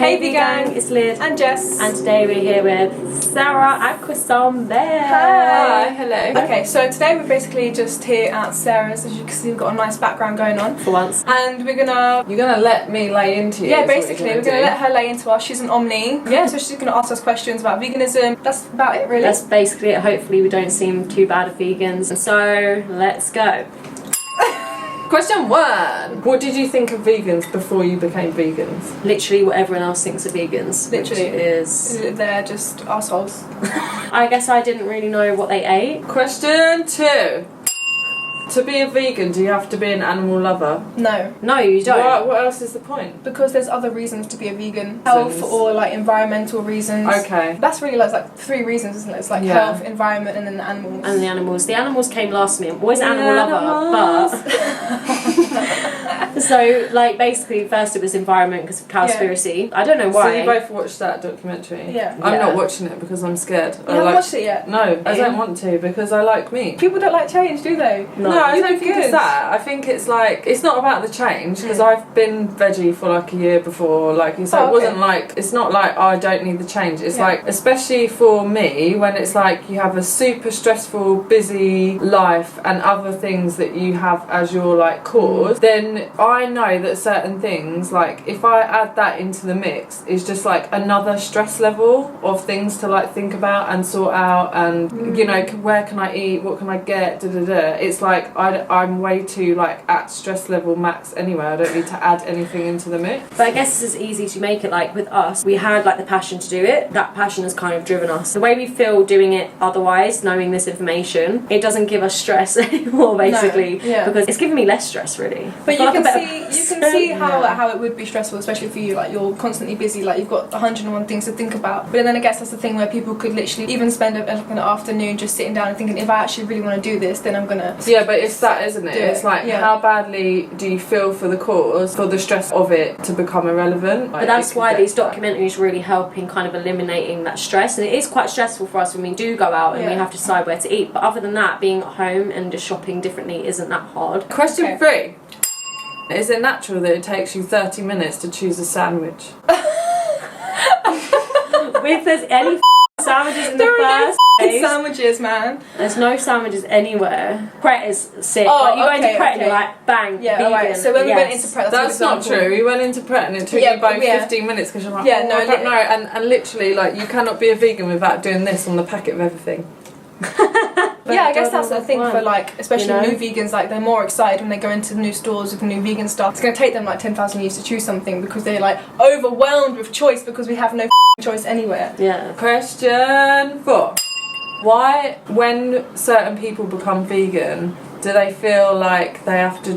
Hey gang, it's Liz and Jess, and today we're here with Sarah Akwisombe. Hi, hello. Okay, so today we're basically just here at Sarah's. As you can see, we've got a nice background going on For once. and You're gonna let me lay into you. yeah, basically we're gonna let her lay into us. She's an Omni, so she's gonna ask us questions about veganism. That's about it, really. That's basically it. Hopefully we don't seem too bad at vegans. So let's go. Question 1. What did you think of vegans before you became vegans? Literally what everyone else thinks of vegans. Literally. Which is... They're just assholes. I guess I didn't really know what they ate. Question 2. To be a vegan, do you have to be an animal lover? No, No, you don't. What else is the point? because there's other reasons to be a vegan. Health or like environmental reasons. Okay. That's really like 3 reasons, isn't it? It's like Yeah. health, environment, and then the animals. And the animals. The animals came last to me. I'm always an animal lover, but... So, like, basically, first it was environment because of cowspiracy. I don't know why. So you both watched that documentary? Yeah. I'm Yeah. not watching it because I'm scared. You haven't watched it yet? No, I don't want to because I like meat. People don't like change, do they? No, I You'd don't be think good. it's that. I think it's like, it's not about the change because I've been veggie for like a year before, like, so Oh, it wasn't okay. like, it's not like, oh, I don't need the change. It's Yeah. like, especially for me, when it's like you have a super stressful, busy life and other things that you have as your like cause, then I know that certain things, like if I add that into the mix, is just like another stress level of things to like think about and sort out and you know, where can I eat, what can I get, da da da. It's like I'm way too like at stress level max anyway. I don't need to add anything into the mix. But I guess it's as easy to make it. Like with us, we had like the passion to do it. That passion has kind of driven us. The way we feel doing it otherwise, knowing this information, it doesn't give us stress anymore basically. No, yeah. Because it's giving me less stress really. But I you feel can like a see, better you can person. see how it would be stressful, especially for you. Like you're constantly busy. Like you've got 101 things to think about. But then I guess that's the thing where people could literally even spend an afternoon just sitting down and thinking, if I actually really want to do this, then I'm gonna. Yeah, but it's that, isn't it? Do It's it. like, Yeah. how badly do you feel for the cause, for the stress of it to become irrelevant? But that's why these documentaries really help in kind of eliminating that stress. And it is quite stressful for us when we do go out and we Yeah. have to decide where to eat. But other than that, being at home and just shopping differently isn't that hard. Question 3. Is it natural that it takes you 30 minutes to choose a sandwich? If there's any sandwiches in the There are first no place, sandwiches, man. there's no sandwiches anywhere. Pret is sick. Oh, like you go into okay, Pret and you're okay. like, bang, Yeah, vegan. alright. So when we went into Pret, That's not true. We went into Pret and it took Yeah, you both yeah. 15 minutes because you're like, Yeah, oh, no, I don't know. And literally, like, you cannot be a vegan without doing this on the packet of everything. Yeah, I guess that's the thing for like, especially You know? new vegans. Like they're more excited when they go into new stores with new vegan stuff. It's going to take them like 10,000 years to choose something because they're like overwhelmed with choice because we have no choice anywhere. Yeah. Question 4. Why, when certain people become vegan, do they feel like they have to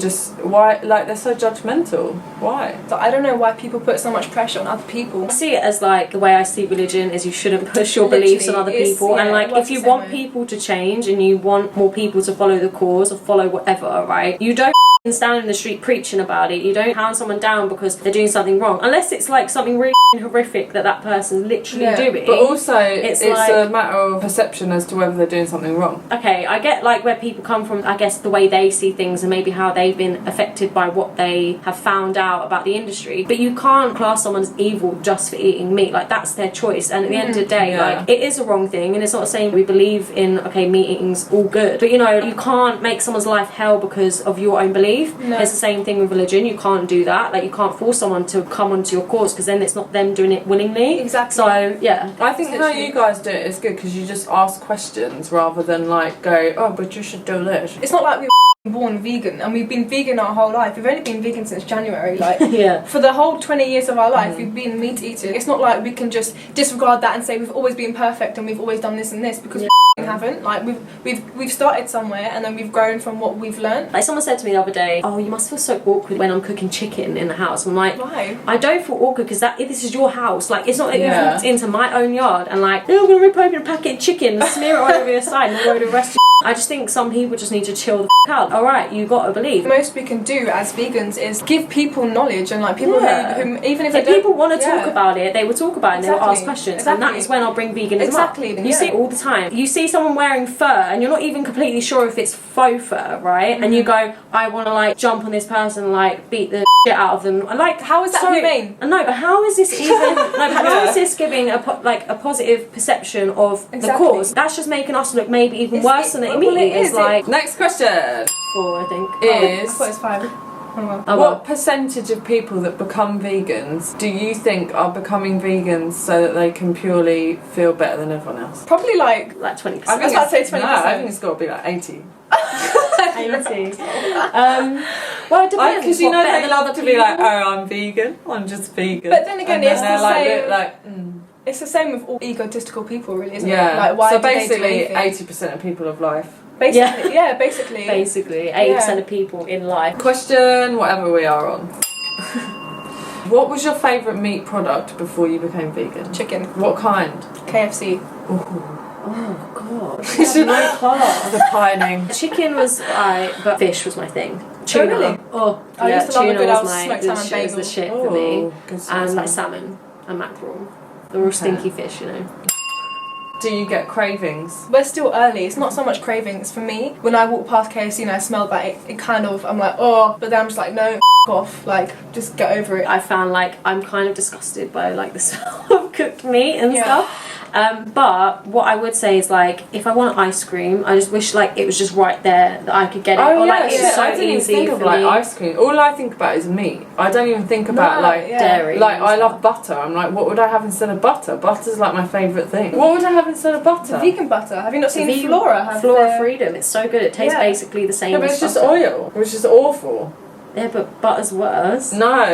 like they're so judgmental? Why? So I don't know why people put so much pressure on other people. I see it as like the way I see religion is you shouldn't push your beliefs on other Literally, it's- people, and yeah, like it works if you the same want way. people to change and you want more people to follow the cause or follow whatever, right? You don't stand in the street preaching about it. You don't hound someone down because they're doing something wrong, unless it's like something really horrific that person's literally doing. But also, it's like, a matter of perception as to whether they're doing something wrong. okay, I get like where people come from, I guess the way they see things and maybe how they've been affected by what they have found out about the industry, but you can't class someone as evil just for eating meat. Like that's their choice, and at the end of the day, Yeah. like it is a wrong thing, and it's not saying we believe in okay, meat eating's all good, but you know, you can't make someone's life hell because of your own belief. No. It's the same thing with religion. You can't do that. Like you can't force someone to come onto your cause because then it's not them doing it willingly. Exactly. So yeah, I think how you guys do it is good because you just ask questions rather than like go, oh, but you should do this. It's not like we were born vegan and we've been vegan our whole life. We've only been vegan since January. Like yeah. for the whole 20 years of our life, we've been meat eaters. It's not like we can just disregard that and say we've always been perfect and we've always done this and this because we haven't. Like we've started somewhere and then we've grown from what we've learned. Like someone said to me the other day, oh, you must feel so awkward when I'm cooking chicken in the house. I'm like, Why? I don't feel awkward because this is your house. Like it's not that Yeah. you walked into my own yard and like, oh, I'm gonna rip open a packet of chicken and smear it all over your side and all over the rest of I just think some people just need to chill the out. Alright, you gotta believe. The most we can do as vegans is give people knowledge and like people Yeah. who even if If they don't, people want to yeah. talk about it, they will talk about it and they will ask Exactly. questions. Exactly. And that is when I'll bring veganism Exactly, up. then, You yeah. see it all the time. You see someone wearing fur and you're not even completely sure if it's faux fur, right? And you go, I want to like jump on this person and like beat the shit out of them. Like, How is that humane? No, but how is this even? No, but how is this giving a positive perception of the Exactly. cause? That's just making us look maybe even worse than it well, immediately it is. is. Like Next question 4, I think. I thought it was 5. Oh, well. Oh, well. What percentage of people that become vegans do you think are becoming vegans so that they can purely feel better than everyone else? Probably like 20%. I was about to say 20%. No, I think it's got to be like 80. 80. Well, it depends. Because you What, know better they than love other to be like, people? oh, I'm vegan. I'm just vegan. But then again, and it's they're the like, same- look like, mm. it's the same with all egotistical people, really, isn't Yeah. it? Like, why so do they do basically, anything? 80% of people of life. Basically, yeah, basically. Basically, 80% of people in life. Question, whatever we are on. What was your favourite meat product before you became vegan? Chicken. What kind? KFC. Oh god, I have no clue. The pining. Chicken was alright, but fish was my thing. Tuna. really? Oh, I yeah, used to love a tuna good was old my smoked the salmon shit, was the bagel. shit for me. Good And like salmon. salmon and mackerel. They're all stinky fish, you know. Do you get cravings? We're still early. It's not so much cravings for me. When I walk past KFC and I smell that, it kind of, I'm like, oh, but then I'm just like, no, off. Like, just get over it. I found like I'm kind of disgusted by like the smell of cooked meat and stuff. But what I would say is like if I want ice cream, I just wish like it was just right there that I could get it. Oh or yeah, like it's so I didn't even easy think for of like me. ice cream. All I think about is meat. I don't even think about like Dairy. Like and I stuff. love butter. I'm like, what would I have instead of butter? Butter's like my favourite thing. What would I have instead of butter? Vegan butter. Have you not seen Vegan- Flora? Have Flora their- Freedom. It's so good. It tastes Yeah. basically the same. No, but as it's just butter. oil, which is awful. Yeah, but butter's worse. No,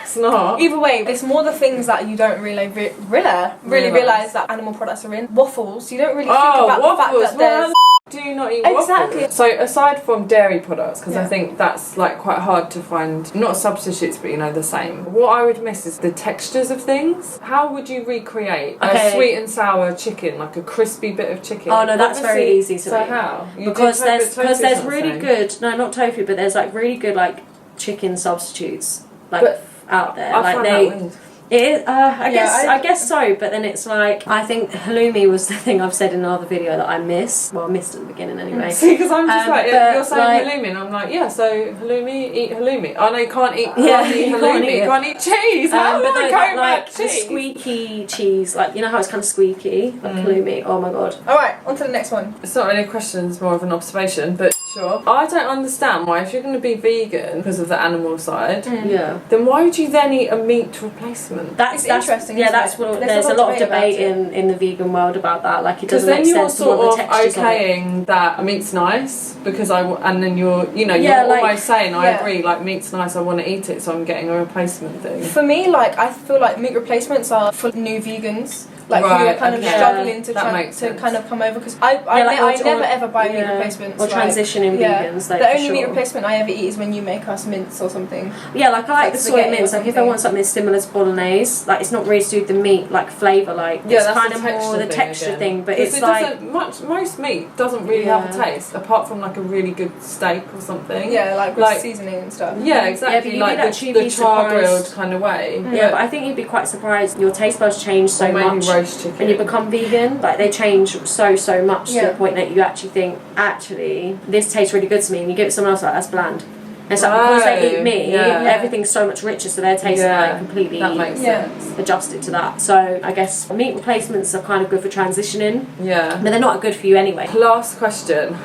it's not. Either way, it's more the things that you don't really realise that animal products are in. Waffles, you don't really think about waffles. the fact that Well, there's... do you not eat Exactly. waffles? So aside from dairy products, because I Yeah. think that's like quite hard to find, not substitutes, but you know the same. What I would miss is the textures of things. How would you recreate a sweet and sour chicken, like a crispy bit of chicken? Oh no, that's very Obviously- easy to So eat. how? You Because do there's tofu because there's sort of really thing. good not tofu, but there's like really good like chicken substitutes like But out there. I like find they that weird. it is I Yeah, guess so, but then it's like I think halloumi was the thing I've said in another video that I miss. Well, I missed at the beginning anyway. See, because I'm just like, but, you're saying like- halloumi, and I'm like, yeah, so halloumi, eat halloumi. Oh no, you can't eat, Yeah, can't eat you halloumi, can't eat you it. can't eat cheese. How am But I no, going like back the cheese? squeaky cheese, like you know how it's kind of squeaky, like halloumi. Oh my god. Alright, on to the next one. It's not really a question, it's more of an observation, but sure. I don't understand why, if you're going to be vegan because of the animal side, Yeah. then why would you then eat a meat replacement? It's interesting, Yeah, isn't that's it? what. There's There's a a lot lot of of debate debate in the vegan world about that. Like it Because doesn't then make you're sense to want sort the of textures of it. okaying that meat's nice because and then you're Yeah, you're like- almost saying I yeah. agree, like meat's nice, I want to eat it, so I'm getting a replacement thing. For me, like, I feel like meat replacements are for new vegans. Like, who Right, are kind of okay. struggling to That try makes to sense. kind of come over. Because I like, never ever buy meat yeah, replacements. or like, transitioning yeah. vegans. Like, The for only meat sure. replacement I ever eat is when you make us mince or something. Yeah, like I like Like the soy spaghetti or mince. Like if I something. want something similar to bolognese, like it's not really to do with the meat, like flavour. Like Yeah, it's that's kind the of more texture the thing texture again. thing. But 'Cause it's it like doesn't most meat doesn't really have a Yeah. taste apart from like a really good steak or something. Yeah, like with Like- seasoning and stuff. Yeah, exactly. you'd like actually the be char grilled surprised. kind of way. yeah, but I think you'd be quite surprised. Your taste buds change so or maybe much roast chicken. when you become vegan. Like they change so much to Yeah. the point that you actually think, actually, this tastes really good to me, and you give it to someone else like that's bland. And it's like because they eat meat, yeah. everything's so much richer, so their taste is like completely that makes Yeah. sense. adjusted to that. So I guess meat replacements are kind of good for transitioning, Yeah. but they're not good for you anyway. Last question.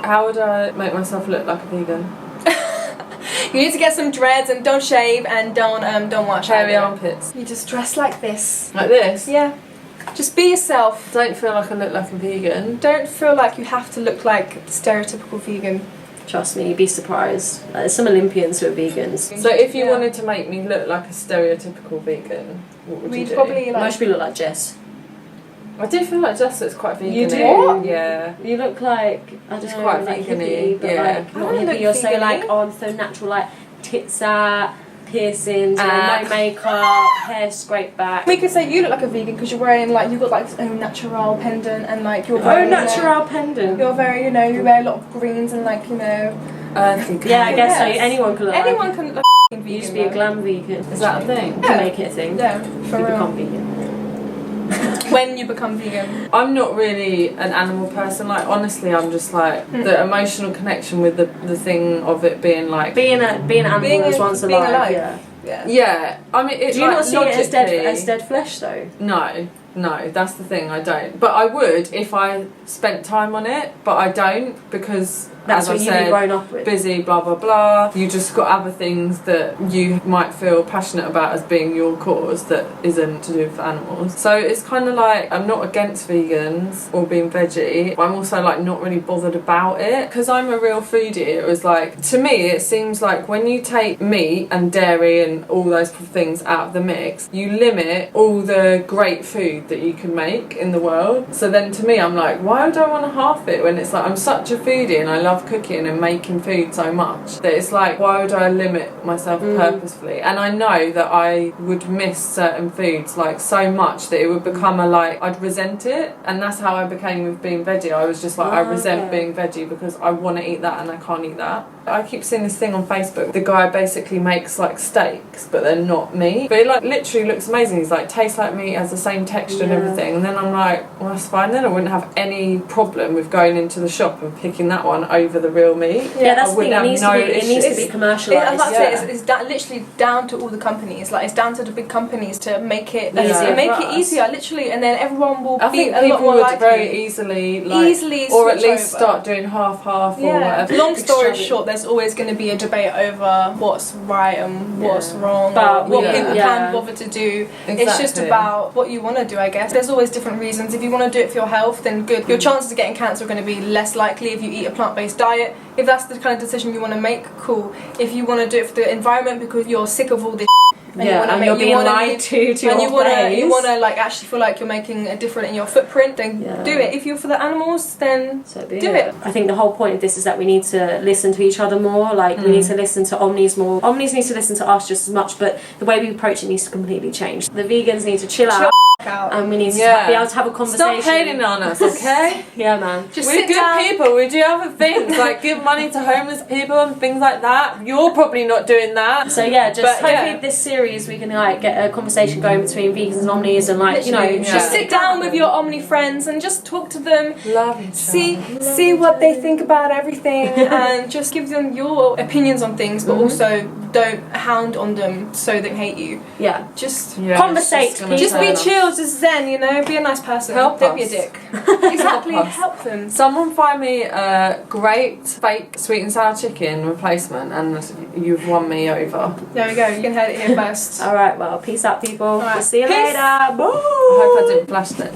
How would I make myself look like a vegan? You need to get some dreads and don't shave and don't wash. Hairy either. armpits. You just dress like this. Like this? Yeah. Just be yourself. Don't feel like I look like a vegan. Don't feel like you have to look like stereotypical vegan. Trust me, you'd be surprised. There's some Olympians who are vegans. So if you Yeah. wanted to make me look like a stereotypical vegan, what would you We'd do? probably like. Most people look like Jess. I do feel like Jess looks quite vegan. You do? What? Yeah. You look like I don't Just know, quite like vegan-y, hippie, but yeah. like I not don't hippie. look You're so vegan-y. like oh, I'm so natural, like tits out, piercings, you know, no makeup, hair scraped back. We could say you look like a vegan because you're wearing like you've got like this au natural pendant and like you're Oh, very natural pendant. You're very you wear a lot of greens and like Earthy. Yeah, I guess so. Yes. anyone can look. anyone like can look like a vegan. You used to be a though. glam vegan. Is that a thing? You can make it a thing. Yeah, You for real. become vegan. when you become vegan? I'm not really an animal person. Like, honestly, I'm just like the emotional connection with the thing of it being like being an animal is once being alive. Yeah. Yeah, I mean, it's Do you like not see it logically, as dead flesh though? No, that's the thing. I don't. But I would if I spent time on it. But I don't because, That's as what I you've said, been grown up with. busy, blah blah blah. You just got other things that you might feel passionate about as being your cause that isn't to do with animals. So it's kind of like I'm not against vegans or being veggie. But I'm also like not really bothered about it because I'm a real foodie. It was like, to me, it seems like when you take meat and dairy and all those things out of the mix, you limit all the great food that you can make in the world. So then to me, I'm like, why would I want to half it when it's like I'm such a foodie and I love cooking and making food so much that it's like, why would I limit myself purposefully? And I know that I would miss certain foods like so much that it would become I'd resent it, and that's how I became with being veggie. I was just like, I resent being veggie because I want to eat that and I can't eat that. I keep seeing this thing on Facebook. The guy basically makes like steaks, but they're not meat. But it like literally looks amazing. He's like, tastes like meat, has the same texture and everything. And then I'm like, well, that's fine then. I wouldn't have any problem with going into the shop and picking that one over the real meat. Yeah, that's I the thing. wouldn't have It needs to be commercialised. I was about to say, it's literally down to all the companies. Like, it's down to the big companies to make it easier, literally, and then everyone will be a lot more likely. Very easily, or at least start doing half or whatever. Long story short, there's always going to be a debate over what's right and what's wrong, but what people can bother to do. Exactly. It's just about what you want to do, I guess. There's always different reasons. If you want to do it for your health, then good. Your chances of getting cancer are going to be less likely if you eat a plant-based diet. If that's the kind of decision you want to make, cool. If you want to do it for the environment because you're sick of all this and you're being lied to and you want to like actually feel like you're making a difference in your footprint, then do it. If you're for the animals, then do it. I think the whole point of this is that we need to listen to each other more. Like, we need to listen to Omnis more. Omnis needs to listen to us just as much, but the way we approach it needs to completely change. The vegans need to chill out. And we need to be able to have a conversation. Stop hating on us, okay? Yeah, man. We're good people. We do other things like give money to homeless people and things like that. You're probably not doing that. So hopefully this series we can like get a conversation going between vegans and Omnis and like just sit down with your Omni friends and just talk to them. Love each other. See what they think about everything and just give them your opinions on things, but also don't hound on them so they hate you. Yeah. Just conversate. Just be chill. Just zen, be a nice person. Don't be a dick. Exactly, help them. Someone find me a great fake sweet and sour chicken replacement, and you've won me over. There we go. You can hear it here first. All right. Well, peace out, people. All right. We'll see you Peace. later. Bye. I hope I didn't flash then.